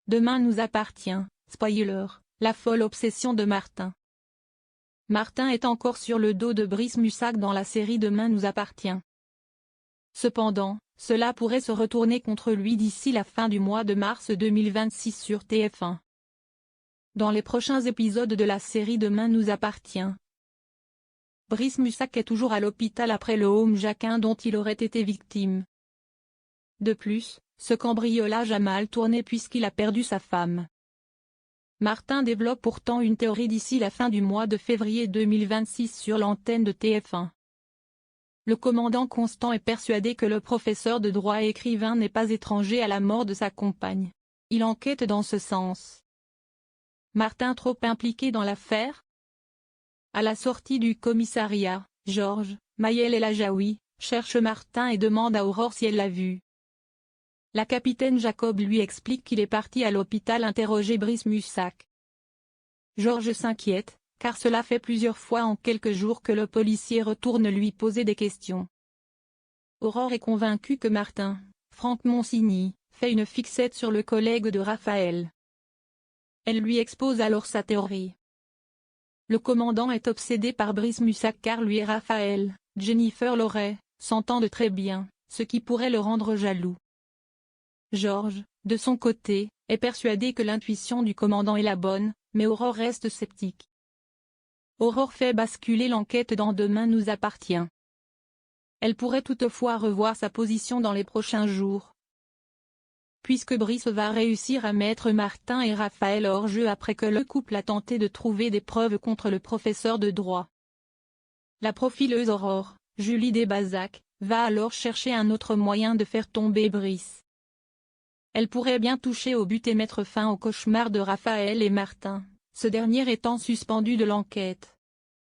Demain nous appartient, spoiler, la folle obsession de Martin. Martin est encore sur le dos de Brice Mussac dans la série Demain nous appartient. Cependant, cela pourrait se retourner contre lui d'ici la fin du mois de mars 2026 sur TF1. Dans les prochains épisodes de la série Demain nous appartient, Brice Mussac est toujours à l'hôpital après le home Jacquin dont il aurait été victime. De plus, ce cambriolage a mal tourné puisqu'il a perdu sa femme. Martin développe pourtant une théorie d'ici la fin du mois de février 2026 sur l'antenne de TF1. Le commandant Constant est persuadé que le professeur de droit et écrivain n'est pas étranger à la mort de sa compagne. Il enquête dans ce sens. Martin trop impliqué dans l'affaire? À la sortie du commissariat, Georges, Maëlle et Lajaoui cherche Martin et demande à Aurore si elle l'a vu. La capitaine Jacob lui explique qu'il est parti à l'hôpital interroger Brice Mussac. Georges s'inquiète, car cela fait plusieurs fois en quelques jours que le policier retourne lui poser des questions. Aurore est convaincue que Martin, Franck Monsigny, fait une fixette sur le collègue de Raphaël. Elle lui expose alors sa théorie. Le commandant est obsédé par Brice Mussac car lui et Raphaël, Jennifer Loret, s'entendent très bien, ce qui pourrait le rendre jaloux. Georges, de son côté, est persuadé que l'intuition du commandant est la bonne, mais Aurore reste sceptique. Aurore fait basculer l'enquête dans Demain nous appartient. Elle pourrait toutefois revoir sa position dans les prochains jours, puisque Brice va réussir à mettre Martin et Raphaël hors jeu après que le couple a tenté de trouver des preuves contre le professeur de droit. La profileuse Aurore, Julie Desbazac, va alors chercher un autre moyen de faire tomber Brice. Elle pourrait bien toucher au but et mettre fin au cauchemar de Raphaël et Martin, ce dernier étant suspendu de l'enquête.